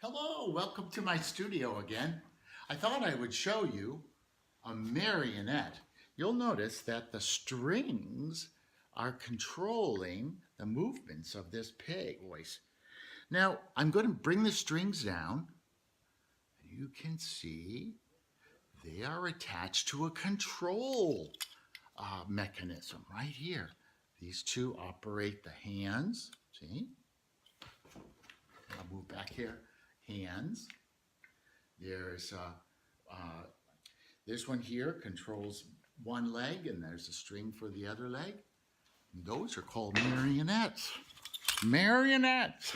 Hello, welcome to my studio again. I thought I would show you a marionette. You'll notice that the strings are controlling the movements of this pig voice. Now, I'm going to bring the strings down. You can see they are attached to a control mechanism right here. These two operate the hands. See? I'll move back here. Hands. There's this one here controls one leg, and there's a string for the other leg. And those are called marionettes. Marionettes.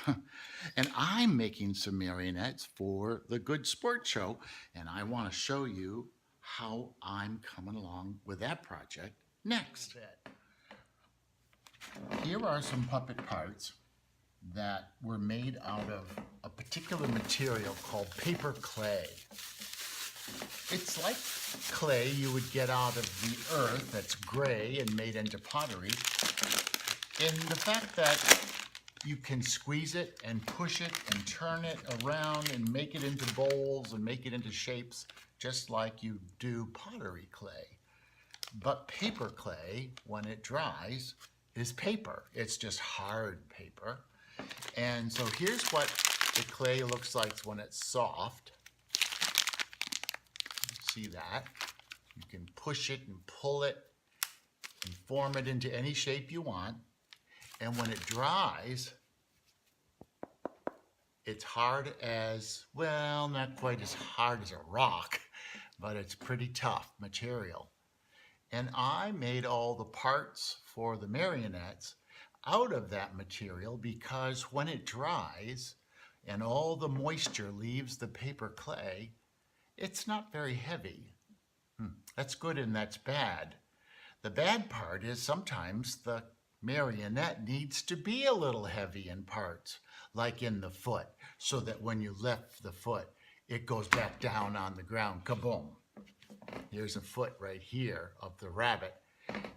And I'm making some marionettes for the Good Sport Show, and I want to show you how I'm coming along with that project next. Here are some puppet parts that were made out of a particular material called paper clay. It's like clay you would get out of the earth that's gray and made into pottery. And the fact that you can squeeze it and push it and turn it around and make it into bowls and make it into shapes just like you do pottery clay. But paper clay, when it dries, is paper. It's just hard paper. And so here's what the clay looks like when it's soft. See that? You can push it and pull it and form it into any shape you want. And when it dries, it's hard as, well, not quite as hard as a rock, but it's pretty tough material. And I made all the parts for the marionettes out of that material because when it dries and all the moisture leaves the paper clay, it's not very heavy. That's good and that's bad. The bad part is sometimes the marionette needs to be a little heavy in parts, like in the foot, so that when you lift the foot, it goes back down on the ground, kaboom. Here's a foot right here of the rabbit.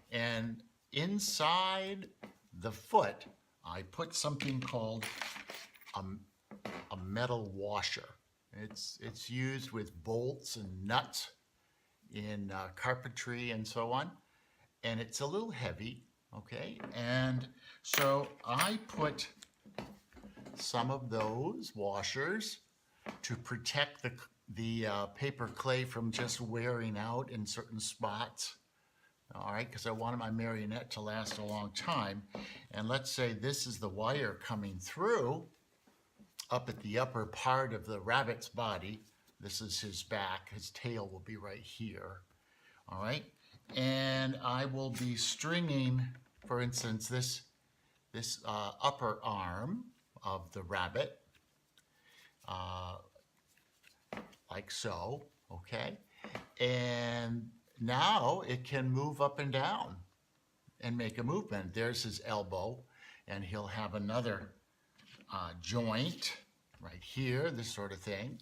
And inside the foot, I put something called a metal washer. It's used with bolts and nuts in carpentry and so on. And it's a little heavy, okay? And so I put some of those washers to protect the paper clay from just wearing out in certain spots. All right, because I wanted my marionette to last a long time. And let's say this is the wire coming through up at the upper part of the rabbit's body. This is his back. His tail will be right here. All right, and I will be stringing, for instance, this upper arm of the rabbit, like so, okay? And now it can move up and down and make a movement. There's his elbow, and he'll have another joint right here, this sort of thing.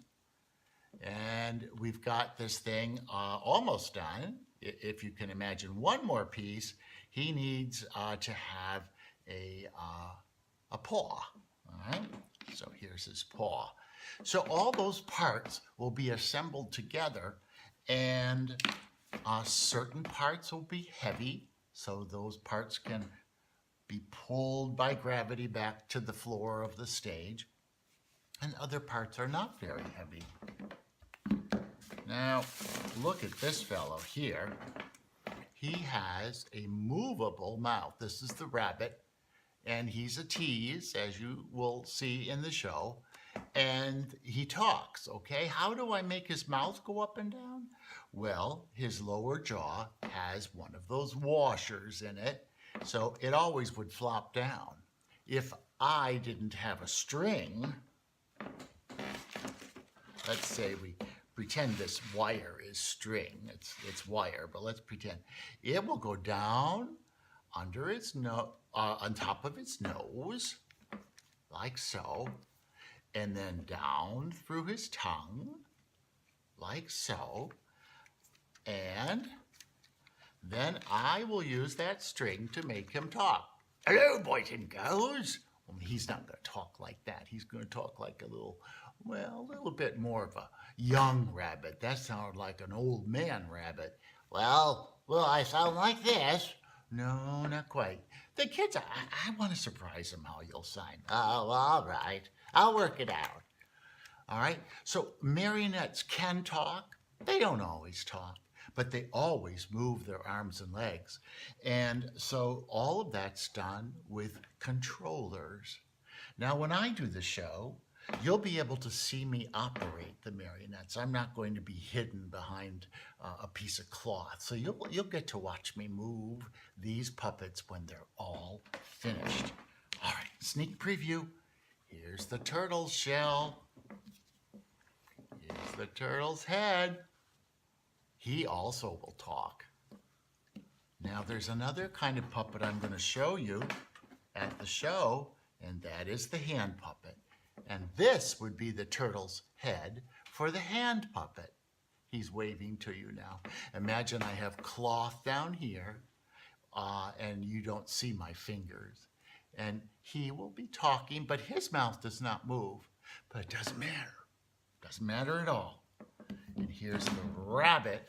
And we've got this thing almost done. If you can imagine one more piece, he needs to have a paw, all right? So here's his paw. So all those parts will be assembled together, and certain parts will be heavy, so those parts can be pulled by gravity back to the floor of the stage, and other parts are not very heavy. Now, look at this fellow here. He has a movable mouth. This is the rabbit, and he's a tease, as you will see in the show, and he talks, okay? How do I make his mouth go up and down? Well, his lower jaw has one of those washers in it, so it always would flop down. If I didn't have a string, let's say we pretend this wire is string, it's wire, but let's pretend. It will go down under its on top of its nose, like so, and then down through his tongue, like so, and then I will use that string to make him talk. Hello, boys and girls. Well, he's not going to talk like that. He's going to talk like a little Well, a little bit more of a young rabbit. That sounded like an old man rabbit. Well, I sound like this. No, not quite. The kids, I want to surprise them how you'll sound. Oh, all right. I'll work it out. All right. So marionettes can talk. They don't always talk, but they always move their arms and legs. And so all of that's done with controllers. Now, when I do the show, you'll be able to see me operate the marionettes. I'm not going to be hidden behind a piece of cloth. So you'll get to watch me move these puppets when they're all finished. All right, sneak preview. Here's the turtle's shell. Here's the turtle's head. He also will talk. Now there's another kind of puppet I'm going to show you at the show, and that is the hand puppet. And this would be the turtle's head for the hand puppet. He's waving to you now. Imagine I have cloth down here, and you don't see my fingers. And he will be talking, but his mouth does not move. But it doesn't matter. Doesn't matter at all. And here's the rabbit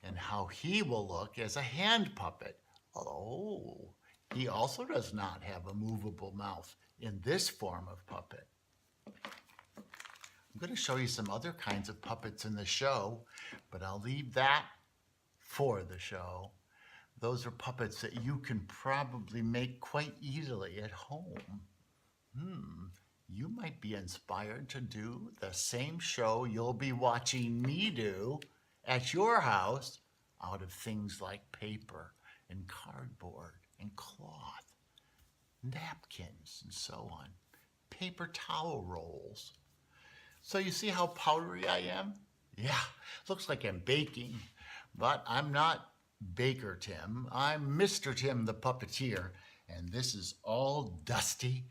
and how he will look as a hand puppet. Oh, he also does not have a movable mouth in this form of puppet. I'm going to show you some other kinds of puppets in the show, but I'll leave that for the show. Those are puppets that you can probably make quite easily at home. You might be inspired to do the same show you'll be watching me do at your house out of things like paper and cardboard and cloth, napkins and so on, paper towel rolls. So you see how powdery I am? Yeah, looks like I'm baking, but I'm not Baker Tim. I'm Mr. Tim the puppeteer, and this is all dusty,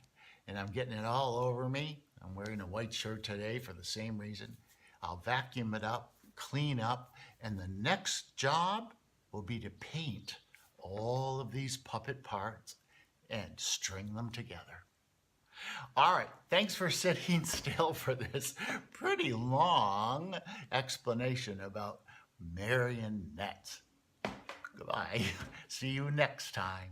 and I'm getting it all over me. I'm wearing a white shirt today for the same reason. I'll vacuum it up, clean up, and the next job will be to paint all of these puppet parts and string them together. All right, thanks for sitting still for this pretty long explanation about marionettes. Goodbye. See you next time.